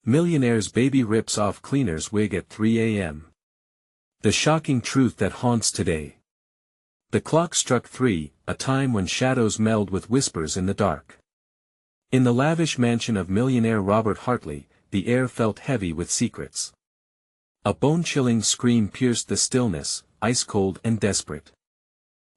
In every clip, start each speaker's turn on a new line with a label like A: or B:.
A: Millionaire's baby rips off cleaner's wig at 3 a.m. The shocking truth that haunts today. The clock struck 3, a time when shadows meld with whispers in the dark. In the lavish mansion of millionaire Robert Hartley, the air felt heavy with secrets. A bone-chilling scream pierced the stillness, ice-cold and desperate.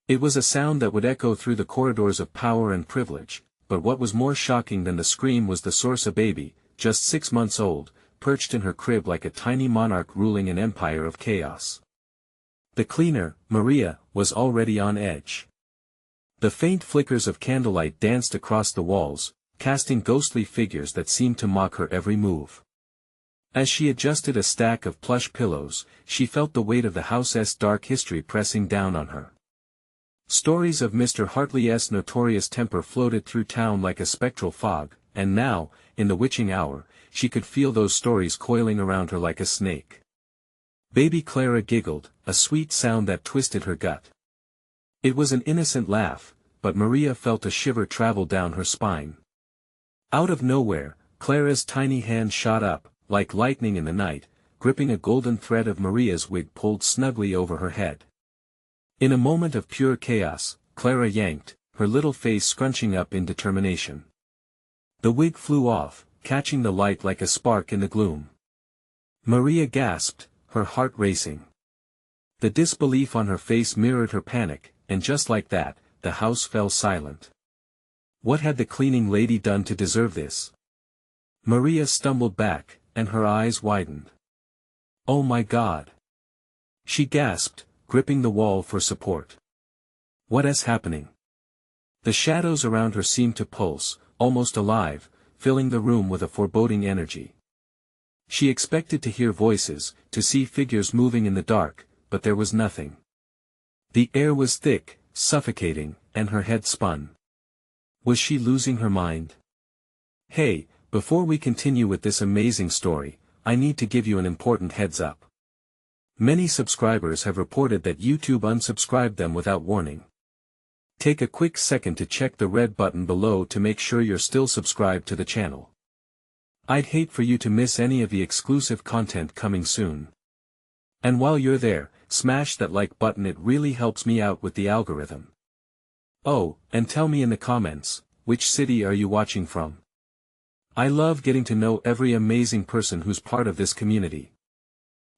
A: It was a sound that would echo through the corridors of power and privilege, but what was more shocking than the scream was the source: a baby, just 6 months old, perched in her crib like a tiny monarch ruling an empire of chaos. The cleaner, Maria, was already on edge. The faint flickers of candlelight danced across the walls, casting ghostly figures that seemed to mock her every move. As she adjusted a stack of plush pillows, she felt the weight of the house's dark history pressing down on her. Stories of Mr. Hartley's notorious temper floated through town like a spectral fog, and now, in the witching hour, she could feel those stories coiling around her like a snake. Baby Clara giggled, a sweet sound that twisted her gut. It was an innocent laugh, but Maria felt a shiver travel down her spine. Out of nowhere, Clara's tiny hand shot up, like lightning in the night, gripping a golden thread of Maria's wig pulled snugly over her head. In a moment of pure chaos, Clara yanked, her little face scrunching up in determination. The wig flew off, catching the light like a spark in the gloom. Maria gasped, her heart racing. The disbelief on her face mirrored her panic, and just like that, the house fell silent. What had the cleaning lady done to deserve this? Maria stumbled back, and her eyes widened. "Oh my God!" she gasped, gripping the wall for support. "What is happening?" The shadows around her seemed to pulse, almost alive, filling the room with a foreboding energy. She expected to hear voices, to see figures moving in the dark, but there was nothing. The air was thick, suffocating, and her head spun. Was she losing her mind? Hey, before we continue with this amazing story, I need to give you an important heads up. Many subscribers have reported that YouTube unsubscribed them without warning. Take a quick second to check the red button below to make sure you're still subscribed to the channel. I'd hate for you to miss any of the exclusive content coming soon. And while you're there, smash that like button, it really helps me out with the algorithm. Oh, and tell me in the comments, which city are you watching from? I love getting to know every amazing person who's part of this community.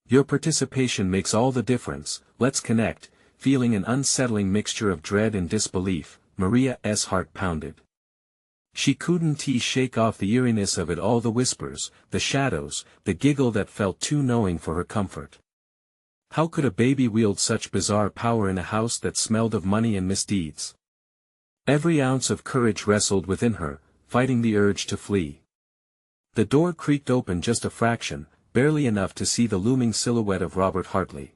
A: Your participation makes all the difference. Let's connect. Feeling an unsettling mixture of dread and disbelief, Maria's heart pounded. She couldn't shake off the eeriness of it all: the whispers, the shadows, the giggle that felt too knowing for her comfort. How could a baby wield such bizarre power in a house that smelled of money and misdeeds? Every ounce of courage wrestled within her, fighting the urge to flee. The door creaked open just a fraction, barely enough to see the looming silhouette of Robert Hartley.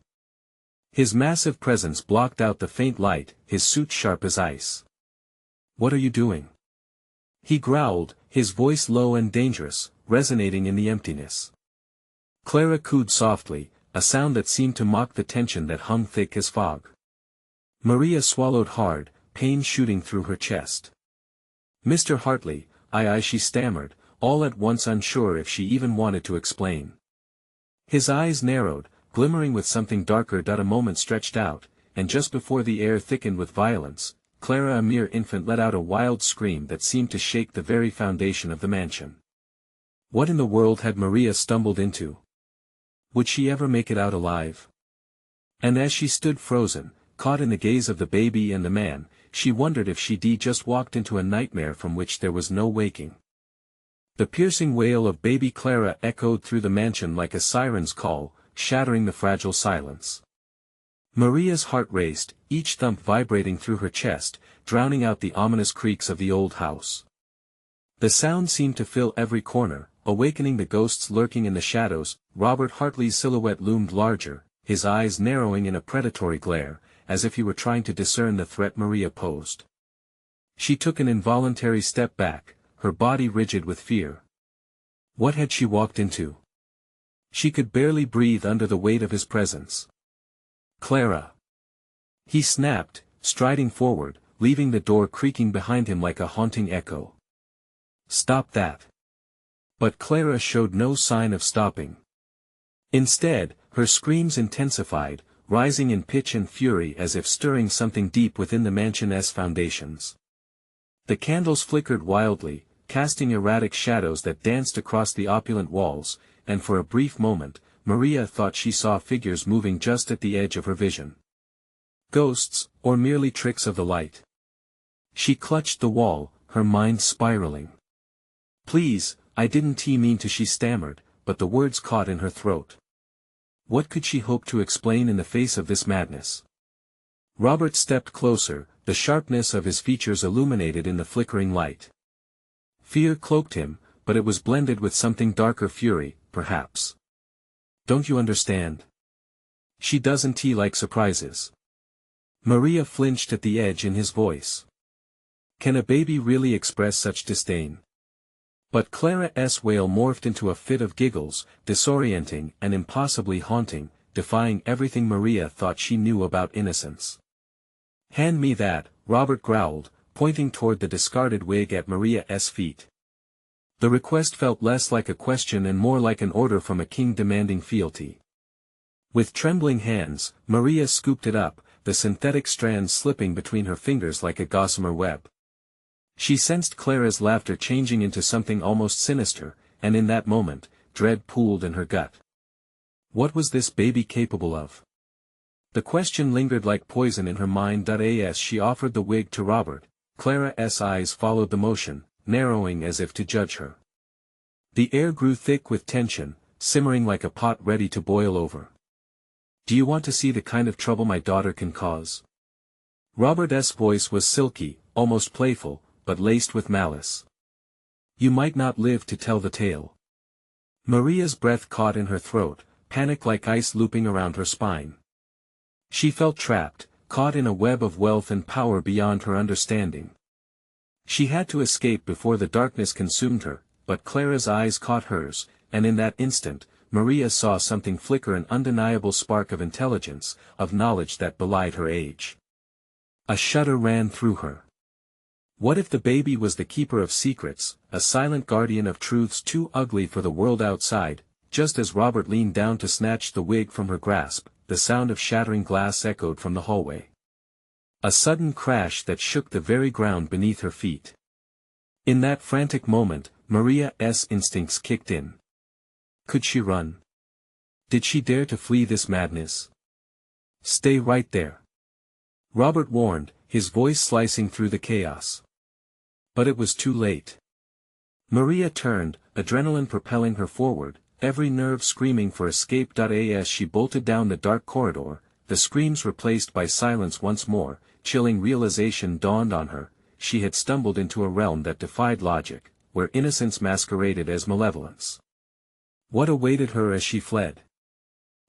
A: His massive presence blocked out the faint light, his suit sharp as ice. "What are you doing?" he growled, his voice low and dangerous, resonating in the emptiness. Clara cooed softly, a sound that seemed to mock the tension that hung thick as fog. Maria swallowed hard, pain shooting through her chest. "Mr. Hartley, I," she stammered, all at once unsure if she even wanted to explain. His eyes narrowed, glimmering with something darker. A moment stretched out, and just before the air thickened with violence, Clara, a mere infant, let out a wild scream that seemed to shake the very foundation of the mansion. What in the world had Maria stumbled into? Would she ever make it out alive? And as she stood frozen, caught in the gaze of the baby and the man, she wondered if she'd just walked into a nightmare from which there was no waking. The piercing wail of baby Clara echoed through the mansion like a siren's call, shattering the fragile silence. Maria's heart raced, each thump vibrating through her chest, drowning out the ominous creaks of the old house. The sound seemed to fill every corner, awakening the ghosts lurking in the shadows. Robert Hartley's silhouette loomed larger, his eyes narrowing in a predatory glare, as if he were trying to discern the threat Maria posed. She took an involuntary step back, her body rigid with fear. What had she walked into? She could barely breathe under the weight of his presence. "Clara!" he snapped, striding forward, leaving the door creaking behind him like a haunting echo. "Stop that!" But Clara showed no sign of stopping. Instead, her screams intensified, rising in pitch and fury as if stirring something deep within the mansion's foundations. The candles flickered wildly, casting erratic shadows that danced across the opulent walls, and for a brief moment, Maria thought she saw figures moving just at the edge of her vision. Ghosts, or merely tricks of the light? She clutched the wall, her mind spiraling. "Please, I didn't mean to," she stammered, but the words caught in her throat. What could she hope to explain in the face of this madness? Robert stepped closer, the sharpness of his features illuminated in the flickering light. Fear cloaked him, but it was blended with something darker, fury, perhaps. "Don't you understand? She doesn't like surprises." Maria flinched at the edge in his voice. Can a baby really express such disdain? But Clara's wail morphed into a fit of giggles, disorienting and impossibly haunting, defying everything Maria thought she knew about innocence. "Hand me that," Robert growled, pointing toward the discarded wig at Maria's feet. The request felt less like a question and more like an order from a king demanding fealty. With trembling hands, Maria scooped it up, the synthetic strands slipping between her fingers like a gossamer web. She sensed Clara's laughter changing into something almost sinister, and in that moment, dread pooled in her gut. What was this baby capable of? The question lingered like poison in her mind. As she offered the wig to Robert, Clara's eyes followed the motion, narrowing as if to judge her. The air grew thick with tension, simmering like a pot ready to boil over. "Do you want to see the kind of trouble my daughter can cause?" Robert's voice was silky, almost playful, but laced with malice. "You might not live to tell the tale." Maria's breath caught in her throat, panic like ice looping around her spine. She felt trapped, caught in a web of wealth and power beyond her understanding. She had to escape before the darkness consumed her, but Clara's eyes caught hers, and in that instant, Maria saw something flicker, an undeniable spark of intelligence, of knowledge that belied her age. A shudder ran through her. What if the baby was the keeper of secrets, a silent guardian of truths too ugly for the world outside? Just as Robert leaned down to snatch the wig from her grasp, the sound of shattering glass echoed from the hallway. A sudden crash that shook the very ground beneath her feet. In that frantic moment, Maria's instincts kicked in. Could she run? Did she dare to flee this madness? "Stay right there," Robert warned, his voice slicing through the chaos. But it was too late. Maria turned, adrenaline propelling her forward, every nerve screaming for escape. As she bolted down the dark corridor, the screams replaced by silence once more, chilling realization dawned on her: she had stumbled into a realm that defied logic, where innocence masqueraded as malevolence. What awaited her as she fled?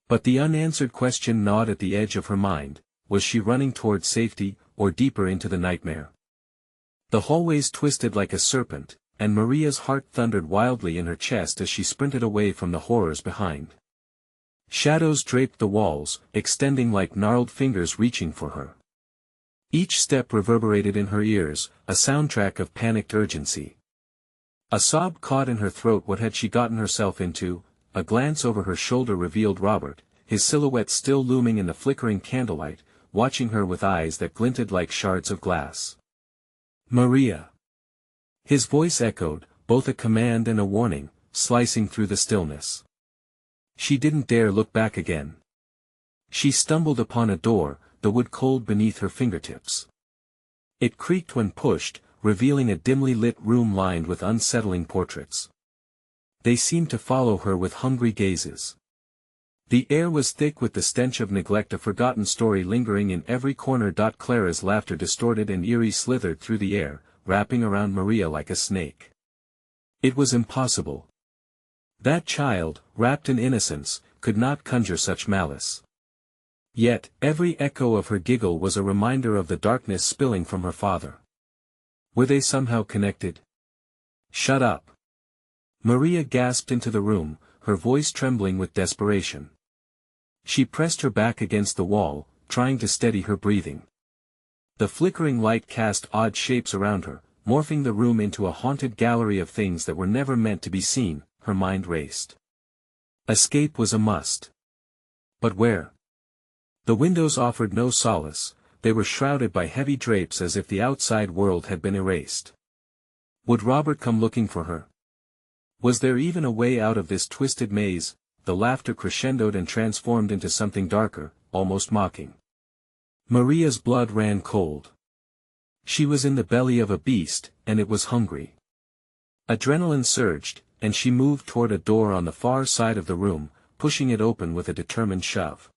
A: But the unanswered question gnawed at the edge of her mind: was she running toward safety, or deeper into the nightmare? The hallways twisted like a serpent, and Maria's heart thundered wildly in her chest as she sprinted away from the horrors behind. Shadows draped the walls, extending like gnarled fingers reaching for her. Each step reverberated in her ears, a soundtrack of panicked urgency. A sob caught in her throat. What had she gotten herself into? A glance over her shoulder revealed Robert, his silhouette still looming in the flickering candlelight, watching her with eyes that glinted like shards of glass. "Maria!" His voice echoed, both a command and a warning, slicing through the stillness. She didn't dare look back again. She stumbled upon a door, the wood cold beneath her fingertips. It creaked when pushed, revealing a dimly lit room lined with unsettling portraits. They seemed to follow her with hungry gazes. The air was thick with the stench of neglect, a forgotten story lingering in every corner. Clara's laughter, distorted and eerie, slithered through the air, wrapping around Maria like a snake. It was impossible. That child, wrapped in innocence, could not conjure such malice. Yet, every echo of her giggle was a reminder of the darkness spilling from her father. Were they somehow connected? "Shut up!" Maria gasped into the room, her voice trembling with desperation. She pressed her back against the wall, trying to steady her breathing. The flickering light cast odd shapes around her, morphing the room into a haunted gallery of things that were never meant to be seen, her mind raced. Escape was a must. But where? The windows offered no solace, they were shrouded by heavy drapes as if the outside world had been erased. Would Robert come looking for her? Was there even a way out of this twisted maze? The laughter crescendoed and transformed into something darker, almost mocking. Maria's blood ran cold. She was in the belly of a beast, and it was hungry. Adrenaline surged, and she moved toward a door on the far side of the room, pushing it open with a determined shove.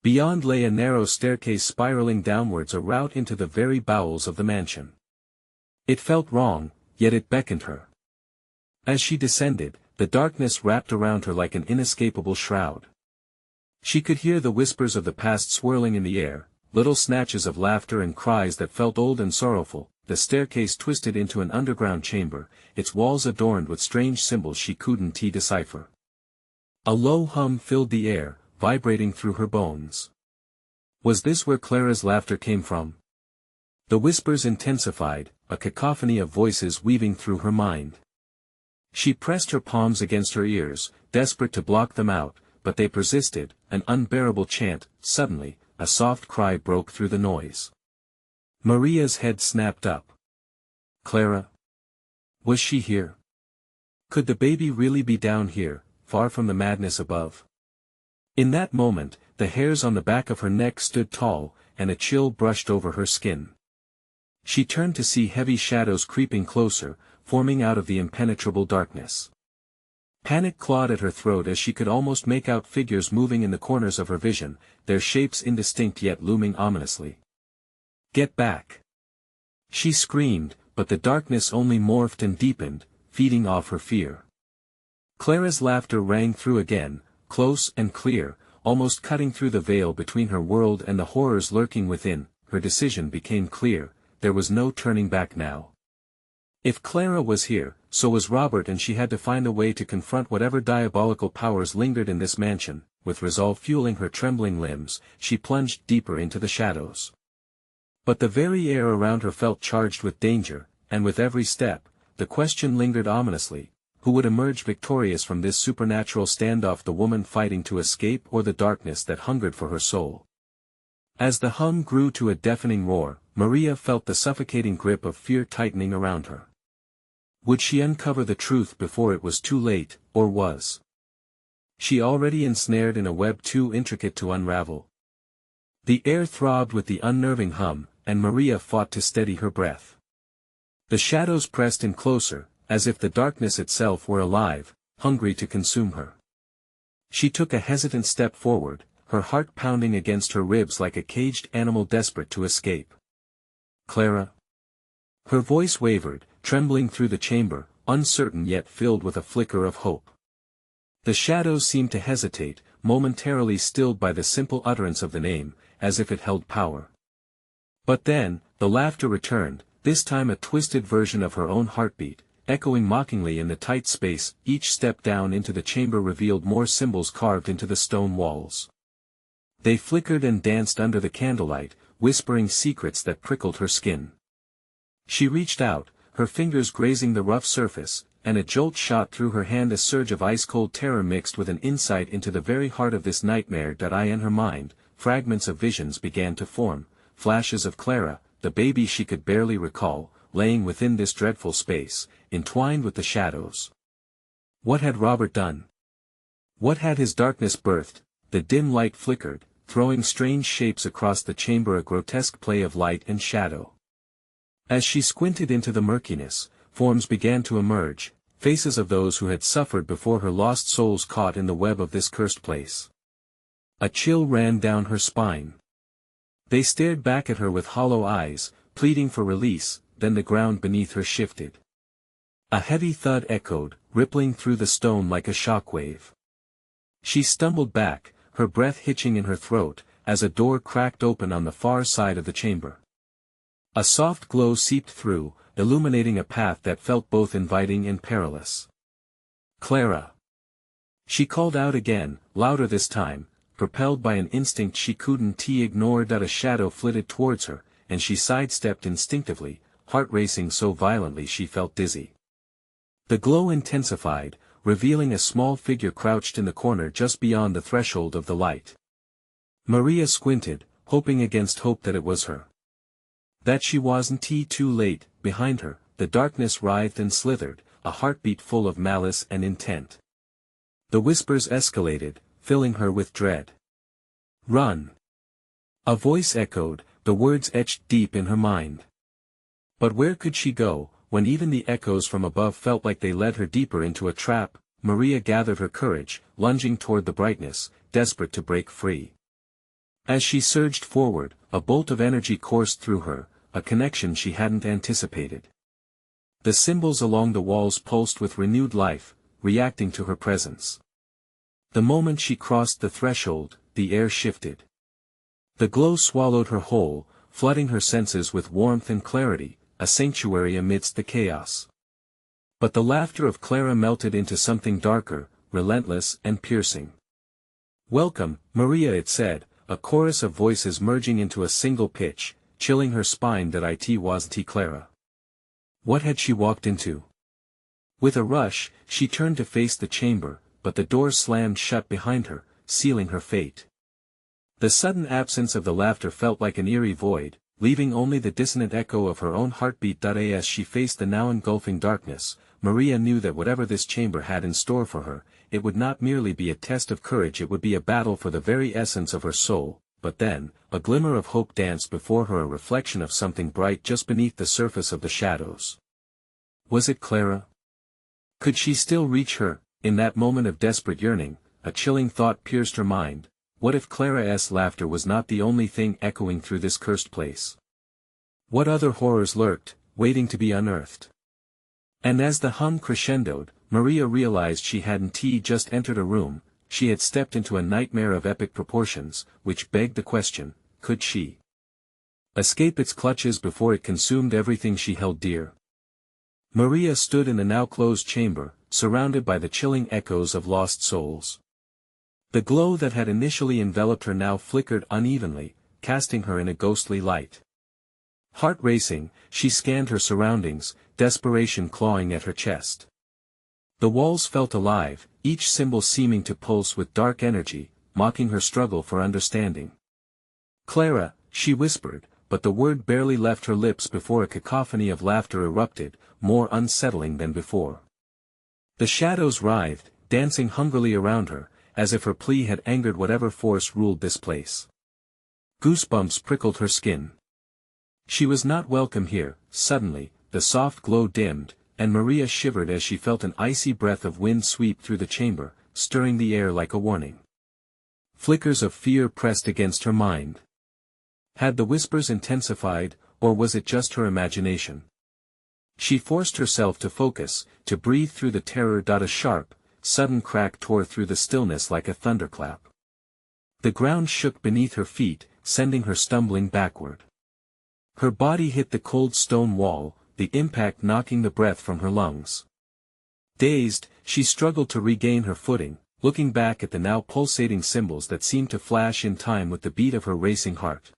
A: Beyond lay a narrow staircase spiraling downwards, a route into the very bowels of the mansion. It felt wrong, yet it beckoned her. As she descended, the darkness wrapped around her like an inescapable shroud. She could hear the whispers of the past swirling in the air, little snatches of laughter and cries that felt old and sorrowful. The staircase twisted into an underground chamber, its walls adorned with strange symbols she couldn't decipher. A low hum filled the air, vibrating through her bones. Was this where Clara's laughter came from? The whispers intensified, a cacophony of voices weaving through her mind. She pressed her palms against her ears, desperate to block them out, but they persisted, an unbearable chant. Suddenly, a soft cry broke through the noise. Maria's head snapped up. Clara? Was she here? Could the baby really be down here, far from the madness above? In that moment, the hairs on the back of her neck stood tall, and a chill brushed over her skin. She turned to see heavy shadows creeping closer, forming out of the impenetrable darkness. Panic clawed at her throat as she could almost make out figures moving in the corners of her vision, their shapes indistinct yet looming ominously. Get back! She screamed, but the darkness only morphed and deepened, feeding off her fear. Clara's laughter rang through again, close and clear, almost cutting through the veil between her world and the horrors lurking within. Her decision became clear, there was no turning back now. If Clara was here, so was Robert, and she had to find a way to confront whatever diabolical powers lingered in this mansion. With resolve fueling her trembling limbs, she plunged deeper into the shadows. But the very air around her felt charged with danger, and with every step, the question lingered ominously: who would emerge victorious from this supernatural standoff, the woman fighting to escape or the darkness that hungered for her soul? As the hum grew to a deafening roar, Maria felt the suffocating grip of fear tightening around her. Would she uncover the truth before it was too late, or was she already ensnared in a web too intricate to unravel? The air throbbed with the unnerving hum, and Maria fought to steady her breath. The shadows pressed in closer, as if the darkness itself were alive, hungry to consume her. She took a hesitant step forward, her heart pounding against her ribs like a caged animal desperate to escape. Clara? Her voice wavered, trembling through the chamber, uncertain yet filled with a flicker of hope. The shadows seemed to hesitate, momentarily stilled by the simple utterance of the name, as if it held power. But then, the laughter returned, this time a twisted version of her own heartbeat, echoing mockingly in the tight space. Each step down into the chamber revealed more symbols carved into the stone walls. They flickered and danced under the candlelight, whispering secrets that prickled her skin. She reached out, her fingers grazing the rough surface, and a jolt shot through her hand, a surge of ice-cold terror mixed with an insight into the very heart of this nightmare. In her mind, fragments of visions began to form, flashes of Clara, the baby she could barely recall, laying within this dreadful space, entwined with the shadows. What had Robert done? What had his darkness birthed? The dim light flickered, throwing strange shapes across the chamber, a grotesque play of light and shadow. As she squinted into the murkiness, forms began to emerge, faces of those who had suffered before her, lost souls caught in the web of this cursed place. A chill ran down her spine. They stared back at her with hollow eyes, pleading for release. Then the ground beneath her shifted. A heavy thud echoed, rippling through the stone like a shockwave. She stumbled back, her breath hitching in her throat, as a door cracked open on the far side of the chamber. A soft glow seeped through, illuminating a path that felt both inviting and perilous. Clara! She called out again, louder this time, propelled by an instinct she couldn't ignore. A shadow flitted towards her, and she sidestepped instinctively, heart racing so violently she felt dizzy. The glow intensified, revealing a small figure crouched in the corner just beyond the threshold of the light. Maria squinted, hoping against hope that it was her. That she wasn't too late. Behind her, the darkness writhed and slithered, a heartbeat full of malice and intent. The whispers escalated, filling her with dread. "Run!" A voice echoed, the words etched deep in her mind. But where could she go, when even the echoes from above felt like they led her deeper into a trap? Maria gathered her courage, lunging toward the brightness, desperate to break free. As she surged forward, a bolt of energy coursed through her, a connection she hadn't anticipated. The symbols along the walls pulsed with renewed life, reacting to her presence. The moment she crossed the threshold, the air shifted. The glow swallowed her whole, flooding her senses with warmth and clarity, a sanctuary amidst the chaos. But the laughter of Clara melted into something darker, relentless and piercing. "Welcome, Maria," it said, a chorus of voices merging into a single pitch, chilling her spine. That it wasn't Clara. What had she walked into? With a rush, she turned to face the chamber, but the door slammed shut behind her, sealing her fate. The sudden absence of the laughter felt like an eerie void, leaving only the dissonant echo of her own heartbeat. As she faced the now engulfing darkness, Maria knew that whatever this chamber had in store for her, it would not merely be a test of courage, it would be a battle for the very essence of her soul. But then, a glimmer of hope danced before her, a reflection of something bright just beneath the surface of the shadows. Was it Clara? Could she still reach her? In that moment of desperate yearning, a chilling thought pierced her mind. What if Clara's laughter was not the only thing echoing through this cursed place? What other horrors lurked, waiting to be unearthed? And as the hum crescendoed, Maria realized she hadn't just entered a room, she had stepped into a nightmare of epic proportions, which begged the question, could she escape its clutches before it consumed everything she held dear? Maria stood in the now closed chamber, surrounded by the chilling echoes of lost souls. The glow that had initially enveloped her now flickered unevenly, casting her in a ghostly light. Heart racing, she scanned her surroundings, desperation clawing at her chest. The walls felt alive, each symbol seeming to pulse with dark energy, mocking her struggle for understanding. "Clara," she whispered, but the word barely left her lips before a cacophony of laughter erupted, more unsettling than before. The shadows writhed, dancing hungrily around her, as if her plea had angered whatever force ruled this place. Goosebumps prickled her skin. She was not welcome here. Suddenly, the soft glow dimmed, and Maria shivered as she felt an icy breath of wind sweep through the chamber, stirring the air like a warning. Flickers of fear pressed against her mind. Had the whispers intensified, or was it just her imagination? She forced herself to focus, to breathe through the terror. A sharp, sudden crack tore through the stillness like a thunderclap. The ground shook beneath her feet, sending her stumbling backward. Her body hit the cold stone wall, the impact knocking the breath from her lungs. Dazed, she struggled to regain her footing, looking back at the now pulsating symbols that seemed to flash in time with the beat of her racing heart.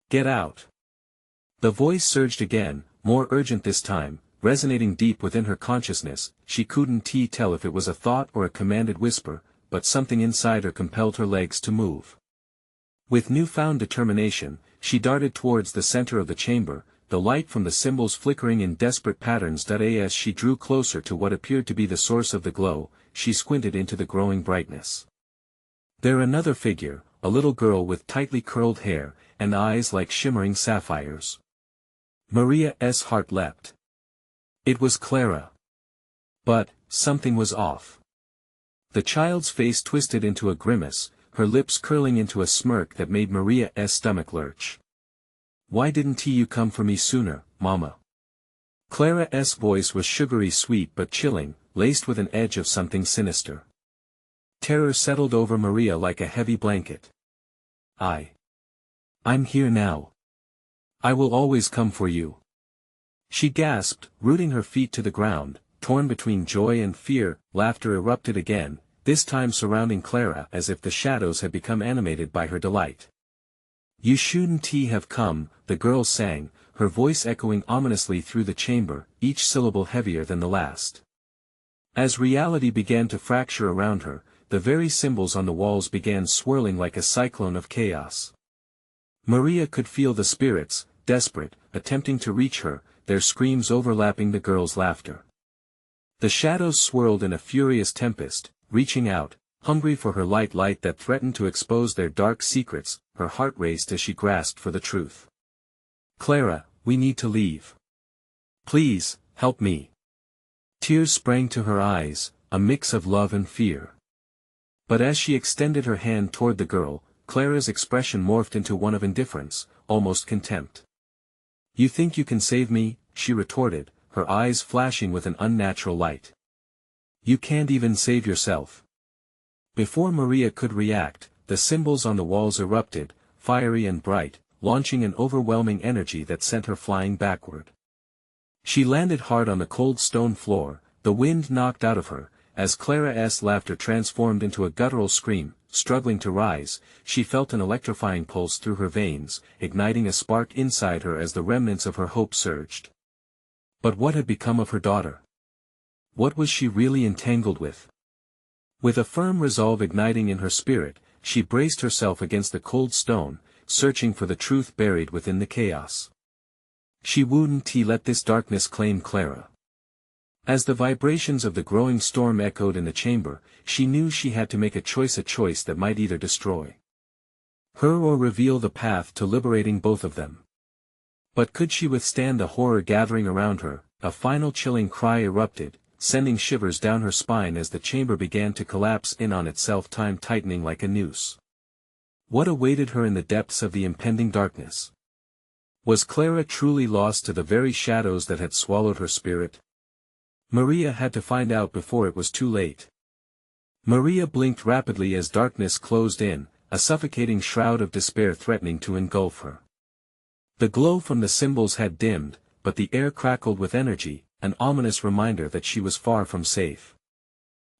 A: "Get out!" The voice surged again, more urgent this time, resonating deep within her consciousness. She couldn't tell if it was a thought or a commanded whisper, but something inside her compelled her legs to move. With newfound determination, she darted towards the center of the chamber, the light from the symbols flickering in desperate patterns. As she drew closer to what appeared to be the source of the glow, she squinted into the growing brightness. There another figure, a little girl with tightly curled hair, and eyes like shimmering sapphires. Maria's heart leapt. It was Clara. But, something was off. The child's face twisted into a grimace, her lips curling into a smirk that made Maria's stomach lurch. "Why didn't you come for me sooner, Mama?" Clara's voice was sugary sweet but chilling, laced with an edge of something sinister. Terror settled over Maria like a heavy blanket. I'm here now. I will always come for you." She gasped, rooting her feet to the ground, torn between joy and fear. Laughter erupted again, this time surrounding Clara as if the shadows had become animated by her delight. "You shouldn't have come," the girl sang, her voice echoing ominously through the chamber, each syllable heavier than the last. As reality began to fracture around her, the very symbols on the walls began swirling like a cyclone of chaos. Maria could feel the spirits, desperate, attempting to reach her, their screams overlapping the girl's laughter. The shadows swirled in a furious tempest, reaching out, hungry for her light that threatened to expose their dark secrets. Her heart raced as she grasped for the truth. "Clara, we need to leave. Please, help me." Tears sprang to her eyes, a mix of love and fear. But as she extended her hand toward the girl, Clara's expression morphed into one of indifference, almost contempt. "You think you can save me?" she retorted, her eyes flashing with an unnatural light. "You can't even save yourself." Before Maria could react, the symbols on the walls erupted, fiery and bright, launching an overwhelming energy that sent her flying backward. She landed hard on the cold stone floor, the wind knocked out of her. As Clara's laughter transformed into a guttural scream, struggling to rise, she felt an electrifying pulse through her veins, igniting a spark inside her as the remnants of her hope surged. But what had become of her daughter? What was she really entangled with? With a firm resolve igniting in her spirit, she braced herself against the cold stone, searching for the truth buried within the chaos. She wouldn't let this darkness claim Clara. As the vibrations of the growing storm echoed in the chamber, she knew she had to make a choice that might either destroy her or reveal the path to liberating both of them. But could she withstand the horror gathering around her? A final chilling cry erupted, sending shivers down her spine as the chamber began to collapse in on itself, time tightening like a noose. What awaited her in the depths of the impending darkness? Was Clara truly lost to the very shadows that had swallowed her spirit? Maria had to find out before it was too late. Maria blinked rapidly as darkness closed in, a suffocating shroud of despair threatening to engulf her. The glow from the symbols had dimmed, but the air crackled with energy, an ominous reminder that she was far from safe.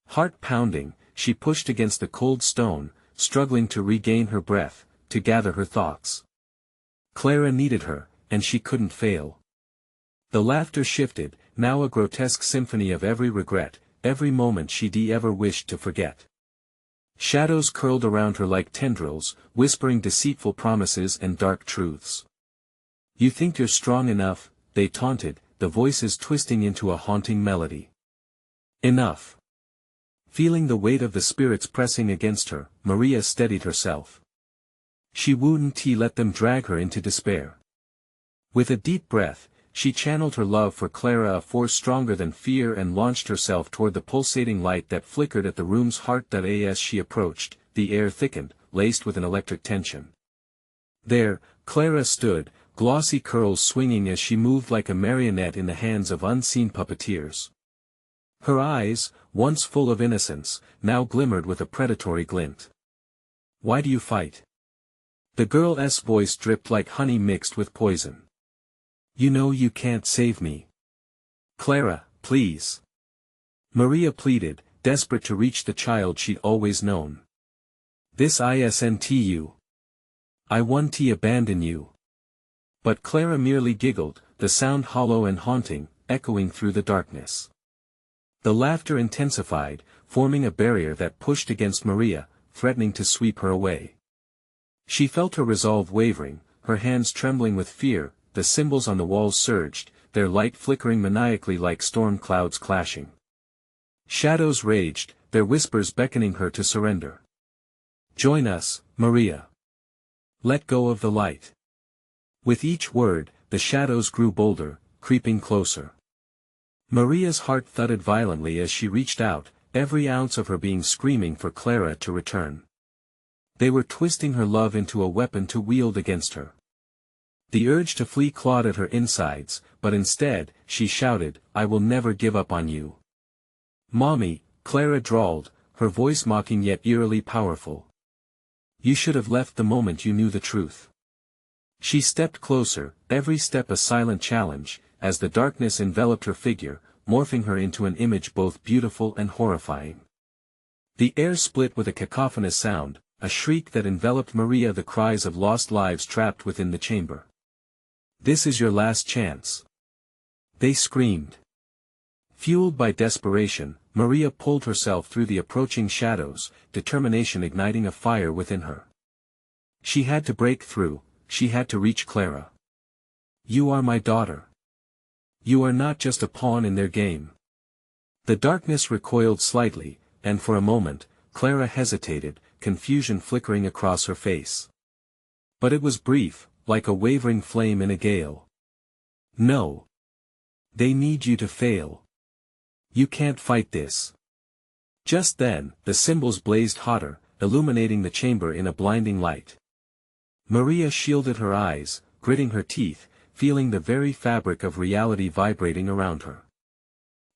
A: Heart pounding, she pushed against the cold stone, struggling to regain her breath, to gather her thoughts. Clara needed her, and she couldn't fail. The laughter shifted, now a grotesque symphony of every regret, every moment she'd ever wished to forget. Shadows curled around her like tendrils, whispering deceitful promises and dark truths. "You think you're strong enough," they taunted, the voices twisting into a haunting melody. "Enough." Feeling the weight of the spirits pressing against her, Maria steadied herself. She wouldn't let them drag her into despair. With a deep breath, she channeled her love for Clara, a force stronger than fear, and launched herself toward the pulsating light that flickered at the room's heart. As she approached, the air thickened, laced with an electric tension. There, Clara stood, glossy curls swinging as she moved like a marionette in the hands of unseen puppeteers. Her eyes, once full of innocence, now glimmered with a predatory glint. "Why do you fight?" The girl's voice dripped like honey mixed with poison. "You know you can't save me. Clara, please." Maria pleaded, desperate to reach the child she'd always known. "This isn't you. I won't abandon you." But Clara merely giggled, the sound hollow and haunting, echoing through the darkness. The laughter intensified, forming a barrier that pushed against Maria, threatening to sweep her away. She felt her resolve wavering, her hands trembling with fear. The symbols on the walls surged, their light flickering maniacally like storm clouds clashing. Shadows raged, their whispers beckoning her to surrender. "Join us, Maria. Let go of the light." With each word, the shadows grew bolder, creeping closer. Maria's heart thudded violently as she reached out, every ounce of her being screaming for Clara to return. They were twisting her love into a weapon to wield against her. The urge to flee clawed at her insides, but instead, she shouted, "I will never give up on you." "Mommy," Clara drawled, her voice mocking yet eerily powerful. "You should have left the moment you knew the truth." She stepped closer, every step a silent challenge, as the darkness enveloped her figure, morphing her into an image both beautiful and horrifying. The air split with a cacophonous sound, a shriek that enveloped Maria, the cries of lost lives trapped within the chamber. "This is your last chance," they screamed. Fueled by desperation, Maria pulled herself through the approaching shadows, determination igniting a fire within her. She had to break through, she had to reach Clara. "You are my daughter. You are not just a pawn in their game." The darkness recoiled slightly, and for a moment, Clara hesitated, confusion flickering across her face. But it was brief, like a wavering flame in a gale. "No. They need you to fail. You can't fight this." Just then, the symbols blazed hotter, illuminating the chamber in a blinding light. Maria shielded her eyes, gritting her teeth, feeling the very fabric of reality vibrating around her.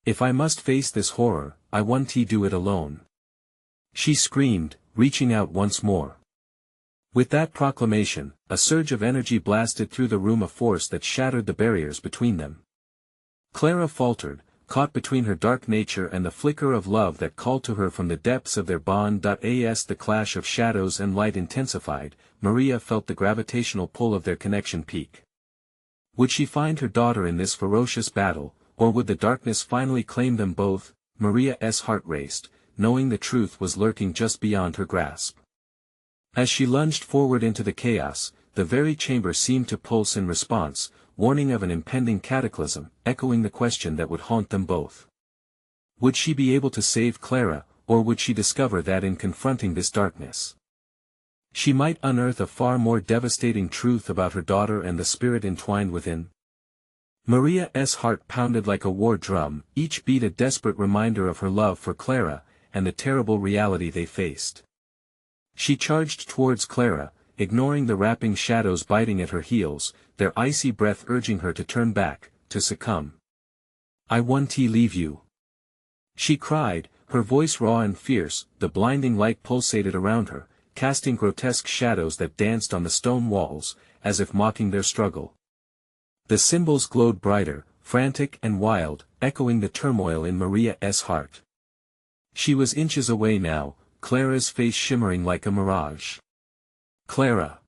A: "If I must face this horror, I want to do it alone," she screamed, reaching out once more. With that proclamation, a surge of energy blasted through the room, a force that shattered the barriers between them. Clara faltered, caught between her dark nature and the flicker of love that called to her from the depths of their bond. As the clash of shadows and light intensified, Maria felt the gravitational pull of their connection peak. Would she find her daughter in this ferocious battle, or would the darkness finally claim them both? Maria's heart raced, knowing the truth was lurking just beyond her grasp. As she lunged forward into the chaos, the very chamber seemed to pulse in response, warning of an impending cataclysm, echoing the question that would haunt them both. Would she be able to save Clara, or would she discover that in confronting this darkness, she might unearth a far more devastating truth about her daughter and the spirit entwined within? Maria's heart pounded like a war drum, each beat a desperate reminder of her love for Clara, and the terrible reality they faced. She charged towards Clara, ignoring the wrapping shadows biting at her heels, their icy breath urging her to turn back, to succumb. "I want to leave you," she cried, her voice raw and fierce. The blinding light pulsated around her, casting grotesque shadows that danced on the stone walls, as if mocking their struggle. The symbols glowed brighter, frantic and wild, echoing the turmoil in Maria's heart. She was inches away now, Clara's face shimmering like a mirage. "Clara!"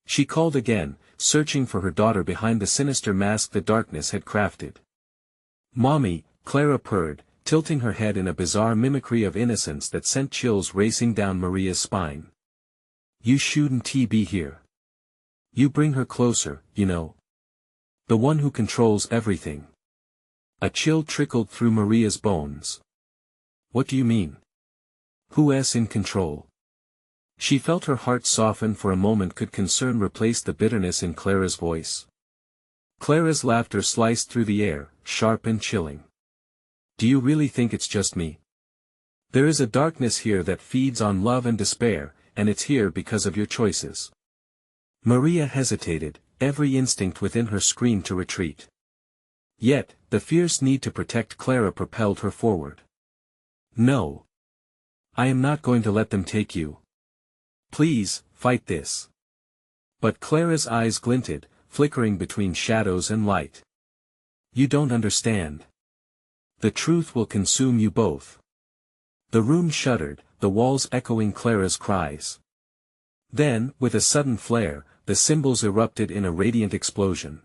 A: she called again, searching for her daughter behind the sinister mask the darkness had crafted. "Mommy," Clara purred, tilting her head in a bizarre mimicry of innocence that sent chills racing down Maria's spine. "You shouldn't be here. You bring her closer, you know. The one who controls everything." A chill trickled through Maria's bones. "What do you mean? Who's in control?" She felt her heart soften for a moment. Could concern replace the bitterness in Clara's voice? Clara's laughter sliced through the air, sharp and chilling. "Do you really think it's just me? There is a darkness here that feeds on love and despair, and it's here because of your choices." Maria hesitated, every instinct within her screamed to retreat. Yet, the fierce need to protect Clara propelled her forward. "No. I am not going to let them take you. Please, fight this." But Clara's eyes glinted, flickering between shadows and light. "You don't understand. The truth will consume you both." The room shuddered, the walls echoing Clara's cries. Then, with a sudden flare, the symbols erupted in a radiant explosion.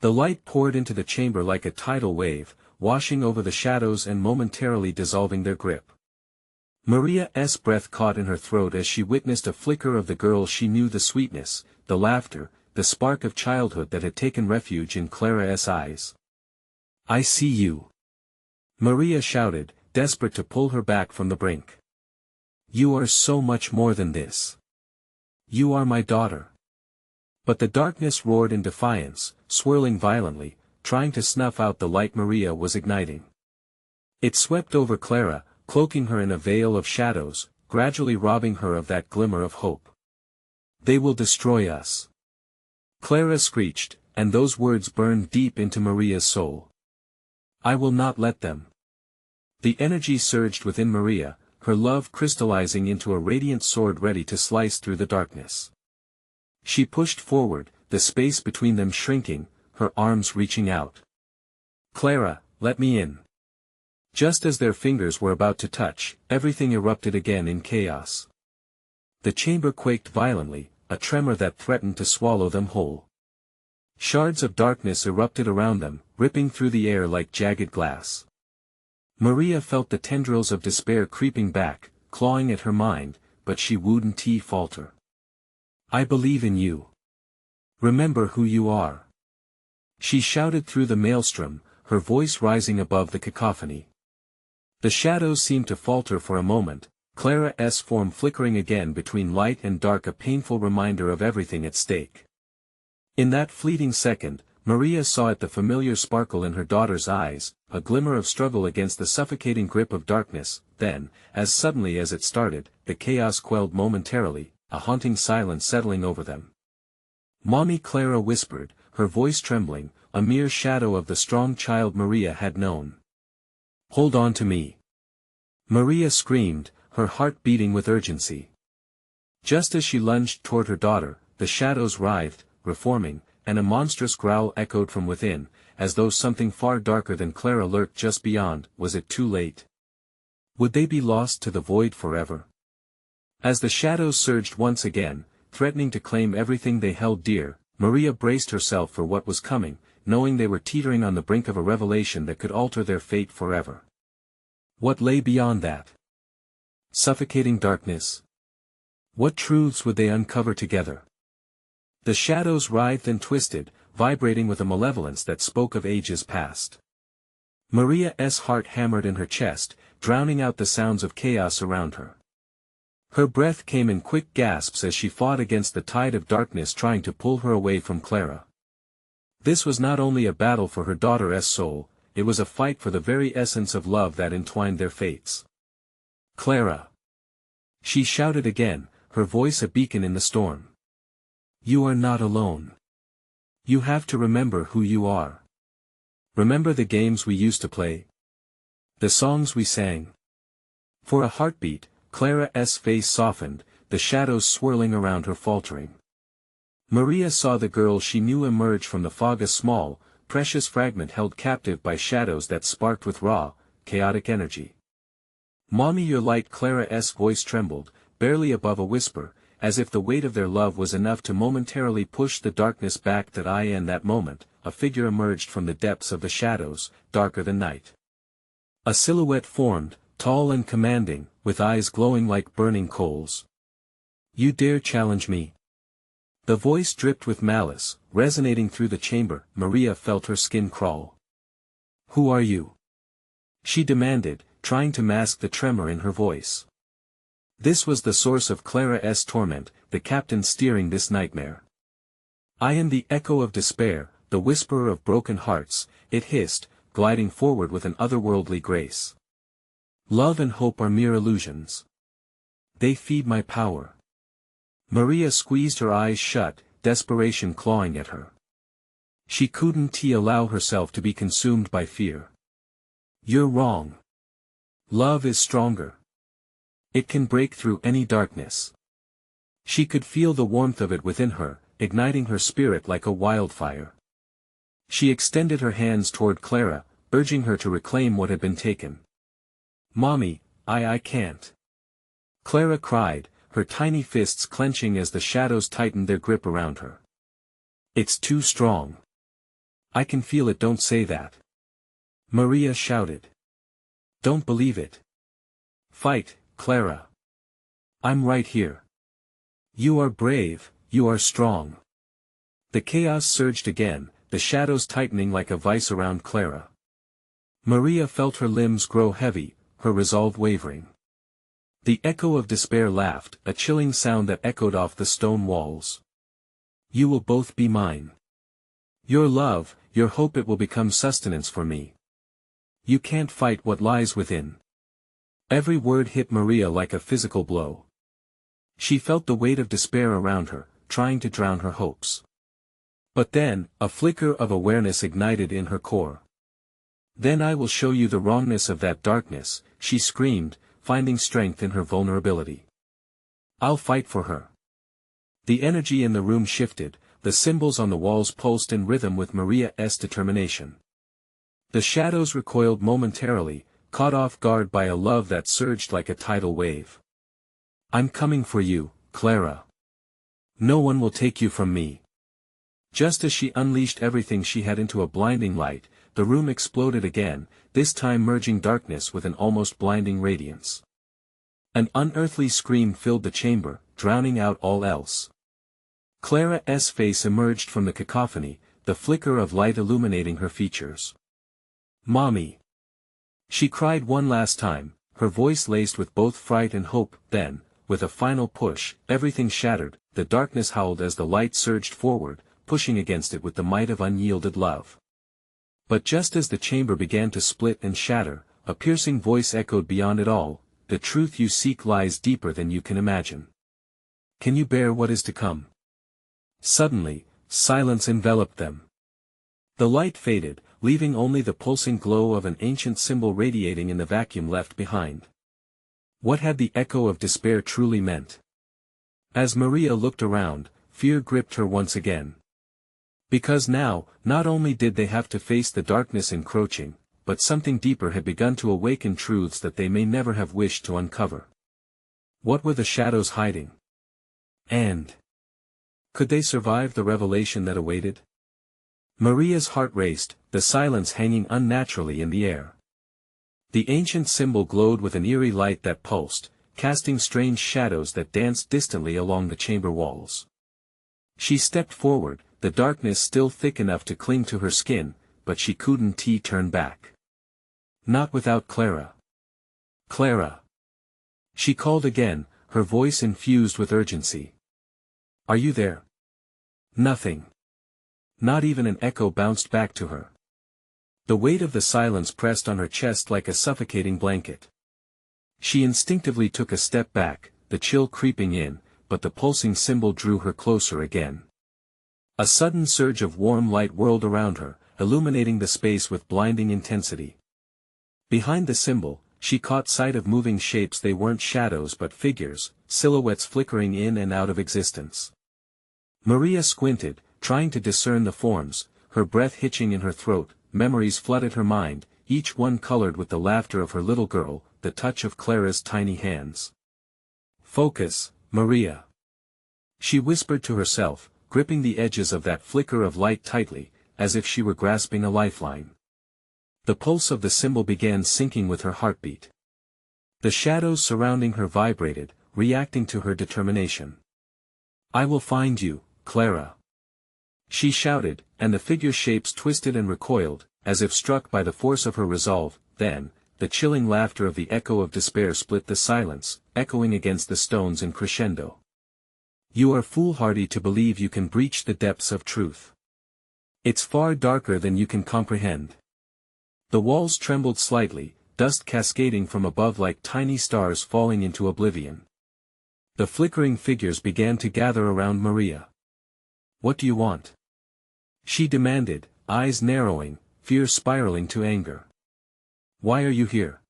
A: The light poured into the chamber like a tidal wave, washing over the shadows and momentarily dissolving their grip. Maria's breath caught in her throat as she witnessed a flicker of the girl she knew, the sweetness, the laughter, the spark of childhood that had taken refuge in Clara's eyes. "I see you," Maria shouted, desperate to pull her back from the brink. "You are so much more than this. You are my daughter." But the darkness roared in defiance, swirling violently, trying to snuff out the light Maria was igniting. It swept over Clara, cloaking her in a veil of shadows, gradually robbing her of that glimmer of hope. "They will destroy us," Clara screeched, and those words burned deep into Maria's soul. "I will not let them." The energy surged within Maria, her love crystallizing into a radiant sword ready to slice through the darkness. She pushed forward, the space between them shrinking, her arms reaching out. "Clara, let me in." Just as their fingers were about to touch, everything erupted again in chaos. The chamber quaked violently, a tremor that threatened to swallow them whole. Shards of darkness erupted around them, ripping through the air like jagged glass. Maria felt the tendrils of despair creeping back, clawing at her mind, but she wouldn't falter. I believe in you. Remember who you are. She shouted through the maelstrom, her voice rising above the cacophony. The shadows seemed to falter for a moment, Clara's form flickering again between light and dark, a painful reminder of everything at stake. In that fleeting second, Maria saw the familiar sparkle in her daughter's eyes, a glimmer of struggle against the suffocating grip of darkness. Then, as suddenly as it started, the chaos quelled momentarily, a haunting silence settling over them. "Mommy," Clara whispered, her voice trembling, a mere shadow of the strong child Maria had known. "Hold on to me." Maria screamed, her heart beating with urgency. Just as she lunged toward her daughter, the shadows writhed, reforming, and a monstrous growl echoed from within, as though something far darker than Clara lurked just beyond. Was it too late? Would they be lost to the void forever? As the shadows surged once again, threatening to claim everything they held dear, Maria braced herself for what was coming, knowing they were teetering on the brink of a revelation that could alter their fate forever. What lay beyond that? Suffocating darkness? What truths would they uncover together? The shadows writhed and twisted, vibrating with a malevolence that spoke of ages past. Maria's heart hammered in her chest, drowning out the sounds of chaos around her. Her breath came in quick gasps as she fought against the tide of darkness trying to pull her away from Clara. This was not only a battle for her daughter's soul, it was a fight for the very essence of love that entwined their fates. "Clara!" she shouted again, her voice a beacon in the storm. "You are not alone. You have to remember who you are. Remember the games we used to play? The songs we sang?" For a heartbeat, Clara's face softened, the shadows swirling around her faltering. Maria saw the girl she knew emerge from the fog, a small, precious fragment held captive by shadows that sparked with raw, chaotic energy. "Mommy, you're light." Clara's voice trembled, barely above a whisper, as if the weight of their love was enough to momentarily push the darkness back. In that moment, a figure emerged from the depths of the shadows, darker than night. A silhouette formed, tall and commanding, with eyes glowing like burning coals. "You dare challenge me?" The voice dripped with malice, resonating through the chamber. Maria felt her skin crawl. "Who are you?" she demanded, trying to mask the tremor in her voice. This was the source of Clara's torment, the captain steering this nightmare. "I am the echo of despair, the whisperer of broken hearts," it hissed, gliding forward with an otherworldly grace. "Love and hope are mere illusions. They feed my power." Maria squeezed her eyes shut, desperation clawing at her. She couldn't allow herself to be consumed by fear. "You're wrong. Love is stronger. It can break through any darkness." She could feel the warmth of it within her, igniting her spirit like a wildfire. She extended her hands toward Clara, urging her to reclaim what had been taken. "Mommy, I can't," Clara cried, her tiny fists clenching as the shadows tightened their grip around her. "It's too strong. I can feel it." "Don't say that," Maria shouted. "Don't believe it. Fight, Clara. I'm right here. You are brave, you are strong." The chaos surged again, the shadows tightening like a vice around Clara. Maria felt her limbs grow heavy, her resolve wavering. The echo of despair laughed, a chilling sound that echoed off the stone walls. "You will both be mine. Your love, your hope, it will become sustenance for me. You can't fight what lies within." Every word hit Maria like a physical blow. She felt the weight of despair around her, trying to drown her hopes. But then, a flicker of awareness ignited in her core. "Then I will show you the wrongness of that darkness," she screamed, finding strength in her vulnerability. "I'll fight for her." The energy in the room shifted, the symbols on the walls pulsed in rhythm with Maria's determination. The shadows recoiled momentarily, caught off guard by a love that surged like a tidal wave. "I'm coming for you, Clara. No one will take you from me." Just as she unleashed everything she had into a blinding light, the room exploded again, this time merging darkness with an almost blinding radiance. An unearthly scream filled the chamber, drowning out all else. Clara's face emerged from the cacophony, the flicker of light illuminating her features. "Mommy!" She cried one last time, her voice laced with both fright and hope. Then, with a final push, everything shattered, the darkness howled as the light surged forward, pushing against it with the might of unyielded love. But just as the chamber began to split and shatter, a piercing voice echoed beyond it all, "The truth you seek lies deeper than you can imagine. Can you bear what is to come?" Suddenly, silence enveloped them. The light faded, leaving only the pulsing glow of an ancient symbol radiating in the vacuum left behind. What had the echo of despair truly meant? As Maria looked around, fear gripped her once again. Because now, not only did they have to face the darkness encroaching, but something deeper had begun to awaken truths that they may never have wished to uncover. What were the shadows hiding? And could they survive the revelation that awaited? Maria's heart raced, the silence hanging unnaturally in the air. The ancient symbol glowed with an eerie light that pulsed, casting strange shadows that danced distantly along the chamber walls. She stepped forward, the darkness still thick enough to cling to her skin, but she couldn't turn back. Not without Clara. "Clara!" She called again, her voice infused with urgency. "Are you there?" Nothing. Not even an echo bounced back to her. The weight of the silence pressed on her chest like a suffocating blanket. She instinctively took a step back, the chill creeping in, but the pulsing symbol drew her closer again. A sudden surge of warm light whirled around her, illuminating the space with blinding intensity. Behind the symbol, she caught sight of moving shapes. They weren't shadows but figures, silhouettes flickering in and out of existence. Maria squinted, trying to discern the forms, her breath hitching in her throat. Memories flooded her mind, each one colored with the laughter of her little girl, the touch of Clara's tiny hands. "Focus, Maria," she whispered to herself, gripping the edges of that flicker of light tightly, as if she were grasping a lifeline. The pulse of the symbol began syncing with her heartbeat. The shadows surrounding her vibrated, reacting to her determination. "I will find you, Clara," she shouted, and the figure shapes twisted and recoiled, as if struck by the force of her resolve. Then, the chilling laughter of the echo of despair split the silence, echoing against the stones in crescendo. "You are foolhardy to believe you can breach the depths of truth. It's far darker than you can comprehend." The walls trembled slightly, dust cascading from above like tiny stars falling into oblivion. The flickering figures began to gather around Maria. "What do you want?" she demanded, eyes narrowing, fear spiraling to anger. "Why are you here?"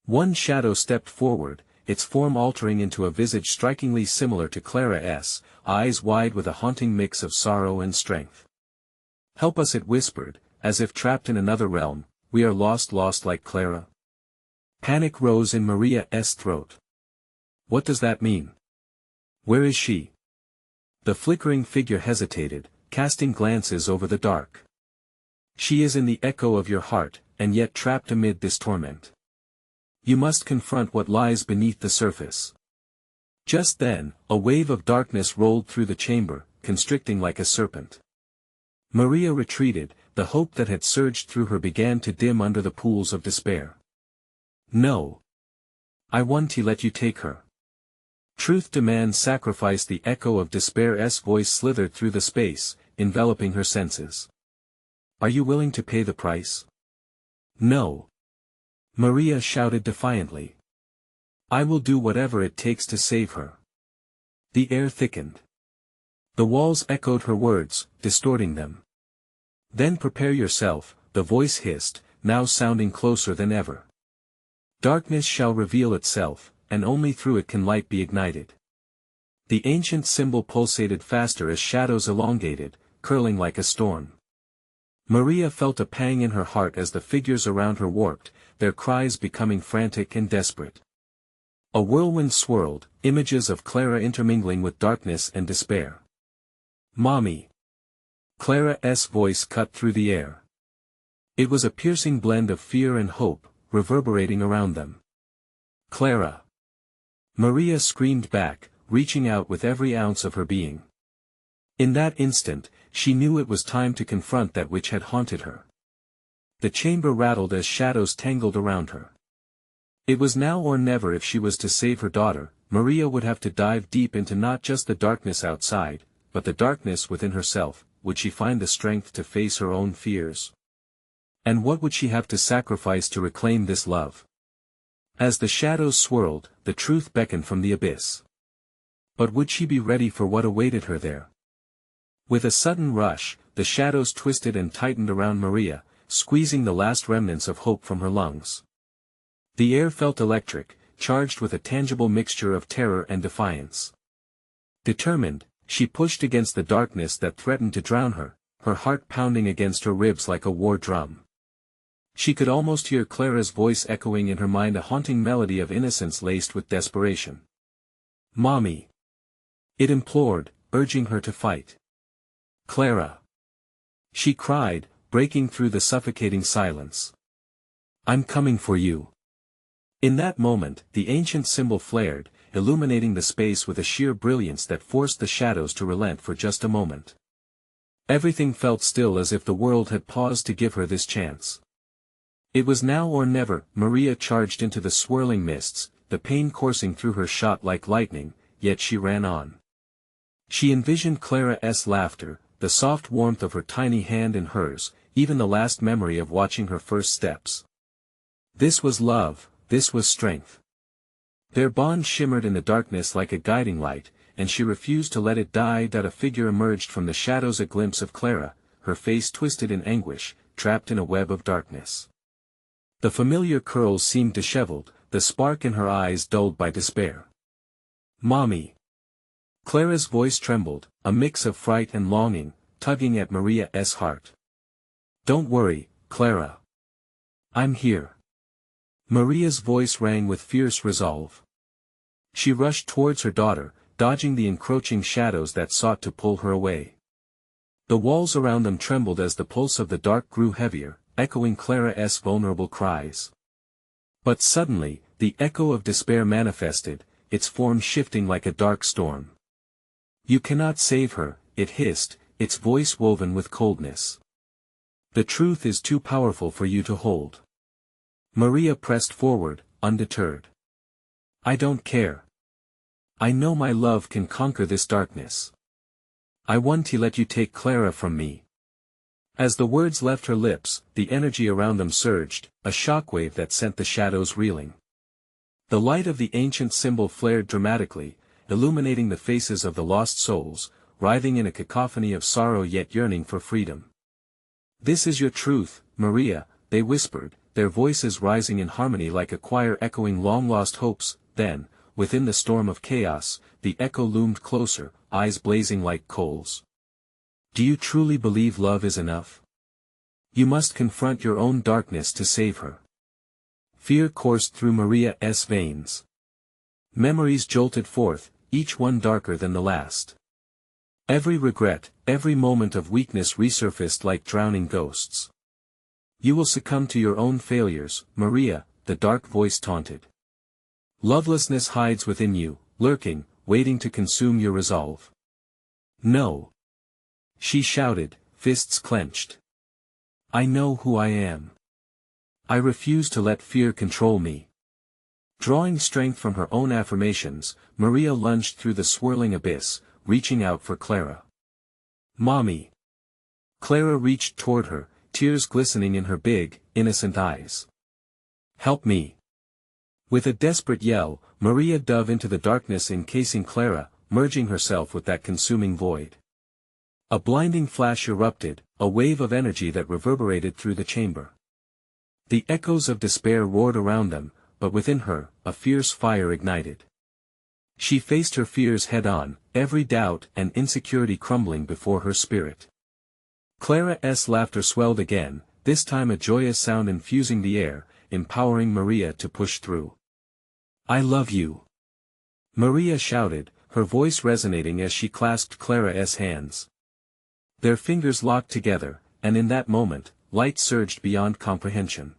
A: One shadow stepped forward, its form altering into a visage strikingly similar to Clara's, eyes wide with a haunting mix of sorrow and strength. "Help us," it whispered, as if trapped in another realm. "We are lost like Clara." Panic rose in Maria's throat. "What does that mean? Where is she?" The flickering figure hesitated, casting glances over the dark. "She is in the echo of your heart, and yet trapped amid this torment. You must confront what lies beneath the surface." Just then, a wave of darkness rolled through the chamber, constricting like a serpent. Maria retreated, the hope that had surged through her began to dim under the pools of despair. "No. I want to let you take her." Truth demands sacrifice. The echo of despair's voice slithered through the space, enveloping her senses. "Are you willing to pay the price?" "No." Maria shouted defiantly. "I will do whatever it takes to save her." The air thickened. The walls echoed her words, distorting them. "Then prepare yourself," the voice hissed, now sounding closer than ever. "Darkness shall reveal itself, and only through it can light be ignited." The ancient symbol pulsated faster as shadows elongated, curling like a storm. Maria felt a pang in her heart as the figures around her warped, their cries becoming frantic and desperate. A whirlwind swirled, images of Clara intermingling with darkness and despair. "Mommy!" Clara's voice cut through the air. It was a piercing blend of fear and hope, reverberating around them. Clara! Maria screamed back, reaching out with every ounce of her being. In that instant, she knew it was time to confront that which had haunted her. The chamber rattled as shadows tangled around her. It was now or never. If she was to save her daughter, Maria would have to dive deep into not just the darkness outside, but the darkness within herself. Would she find the strength to face her own fears? And what would she have to sacrifice to reclaim this love? As the shadows swirled, the truth beckoned from the abyss. But would she be ready for what awaited her there? With a sudden rush, the shadows twisted and tightened around Maria, squeezing the last remnants of hope from her lungs. The air felt electric, charged with a tangible mixture of terror and defiance. Determined, she pushed against the darkness that threatened to drown her, her heart pounding against her ribs like a war drum. She could almost hear Clara's voice echoing in her mind, a haunting melody of innocence laced with desperation. "Mommy!" it implored, urging her to fight. "Clara!" she cried, breaking through the suffocating silence. "I'm coming for you." In that moment, the ancient symbol flared, illuminating the space with a sheer brilliance that forced the shadows to relent for just a moment. Everything felt still, as if the world had paused to give her this chance. It was now or never. Maria charged into the swirling mists, the pain coursing through her shot like lightning, yet she ran on. She envisioned Clara's laughter, the soft warmth of her tiny hand in hers, even the last memory of watching her first steps. This was love, this was strength. Their bond shimmered in the darkness like a guiding light, and she refused to let it die. That a figure emerged from the shadows, a glimpse of Clara, her face twisted in anguish, trapped in a web of darkness. The familiar curls seemed disheveled, the spark in her eyes dulled by despair. "Mommy!" Clara's voice trembled, a mix of fright and longing, tugging at Maria's heart. "Don't worry, Clara. I'm here." Maria's voice rang with fierce resolve. She rushed towards her daughter, dodging the encroaching shadows that sought to pull her away. The walls around them trembled as the pulse of the dark grew heavier, echoing Clara's vulnerable cries. But suddenly, the echo of despair manifested, its form shifting like a dark storm. "You cannot save her," it hissed, its voice woven with coldness. "The truth is too powerful for you to hold." Maria pressed forward, undeterred. "I don't care. I know my love can conquer this darkness. I won't let you take Clara from me." As the words left her lips, the energy around them surged, a shockwave that sent the shadows reeling. The light of the ancient symbol flared dramatically, illuminating the faces of the lost souls, writhing in a cacophony of sorrow yet yearning for freedom. "This is your truth, Maria," they whispered, their voices rising in harmony like a choir echoing long-lost hopes. Then, within the storm of chaos, the echo loomed closer, eyes blazing like coals. "Do you truly believe love is enough? You must confront your own darkness to save her." Fear coursed through Maria's veins. Memories jolted forth, each one darker than the last. Every regret, every moment of weakness resurfaced like drowning ghosts. "You will succumb to your own failures, Maria," the dark voice taunted. "Lovelessness hides within you, lurking, waiting to consume your resolve." "No," she shouted, fists clenched. "I know who I am. I refuse to let fear control me." Drawing strength from her own affirmations, Maria lunged through the swirling abyss, reaching out for Clara. "Mommy!" Clara reached toward her, tears glistening in her big, innocent eyes. "Help me!" With a desperate yell, Maria dove into the darkness encasing Clara, merging herself with that consuming void. A blinding flash erupted, a wave of energy that reverberated through the chamber. The echoes of despair roared around them, but within her, a fierce fire ignited. She faced her fears head-on, every doubt and insecurity crumbling before her spirit. Clara's laughter swelled again, this time a joyous sound infusing the air, empowering Maria to push through. "I love you!" Maria shouted, her voice resonating as she clasped Clara's hands. Their fingers locked together, and in that moment, light surged beyond comprehension.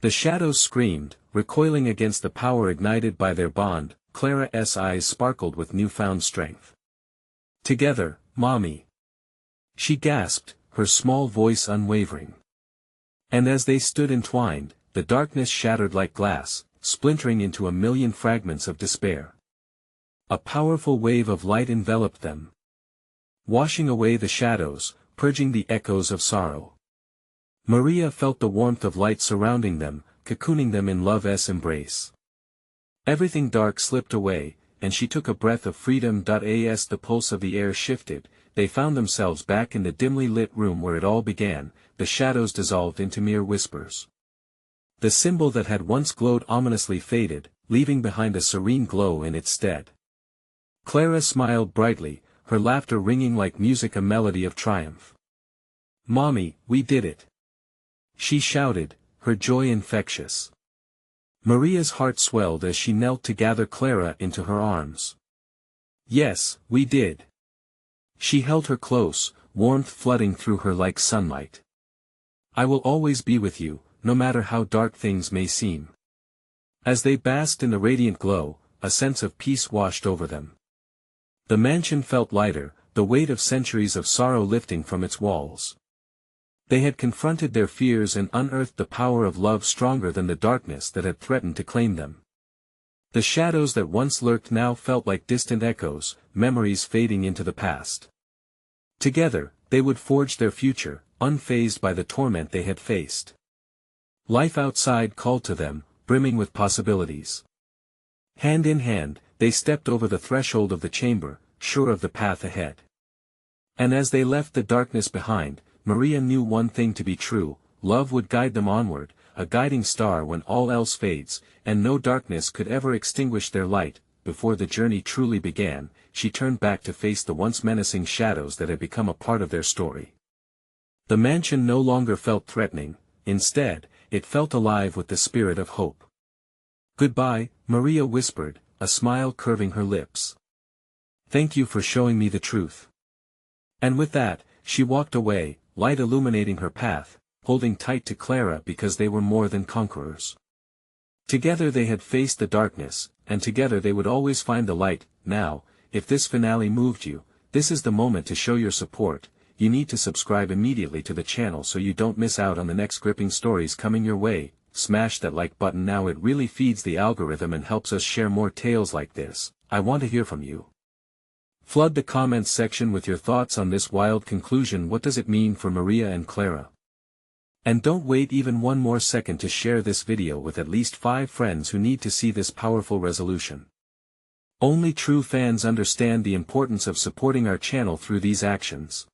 A: The shadows screamed, recoiling against the power ignited by their bond. Clara's eyes sparkled with newfound strength. "Together, Mommy!" she gasped, her small voice unwavering. And as they stood entwined, the darkness shattered like glass, splintering into a million fragments of despair. A powerful wave of light enveloped them, washing away the shadows, purging the echoes of sorrow. Maria felt the warmth of light surrounding them, cocooning them in love's embrace. Everything dark slipped away, and she took a breath of freedom. As the pulse of the air shifted, they found themselves back in the dimly lit room where it all began. The shadows dissolved into mere whispers. The symbol that had once glowed ominously faded, leaving behind a serene glow in its stead. Clara smiled brightly, her laughter ringing like music, a melody of triumph. "Mommy, we did it!" she shouted, her joy infectious. Maria's heart swelled as she knelt to gather Clara into her arms. "Yes, we did." She held her close, warmth flooding through her like sunlight. "I will always be with you, no matter how dark things may seem." As they basked in the radiant glow, a sense of peace washed over them. The mansion felt lighter, the weight of centuries of sorrow lifting from its walls. They had confronted their fears and unearthed the power of love stronger than the darkness that had threatened to claim them. The shadows that once lurked now felt like distant echoes, memories fading into the past. Together, they would forge their future, unfazed by the torment they had faced. Life outside called to them, brimming with possibilities. Hand in hand, they stepped over the threshold of the chamber, sure of the path ahead. And as they left the darkness behind, Maria knew one thing to be true: love would guide them onward, a guiding star when all else fades, and no darkness could ever extinguish their light. Before the journey truly began, she turned back to face the once menacing shadows that had become a part of their story. The mansion no longer felt threatening, instead, it felt alive with the spirit of hope. "Goodbye," Maria whispered, a smile curving her lips. "Thank you for showing me the truth." And with that, she walked away, light illuminating her path, holding tight to Clara because they were more than conquerors. Together they had faced the darkness, and together they would always find the light. Now, if this finale moved you, this is the moment to show your support. You need to subscribe immediately to the channel so you don't miss out on the next gripping stories coming your way. Smash that like button now, it really feeds the algorithm and helps us share more tales like this. I want to hear from you. Flood the comments section with your thoughts on this wild conclusion. What does it mean for Maria and Clara? And don't wait even one more second to share this video with at least 5 friends who need to see this powerful resolution. Only true fans understand the importance of supporting our channel through these actions.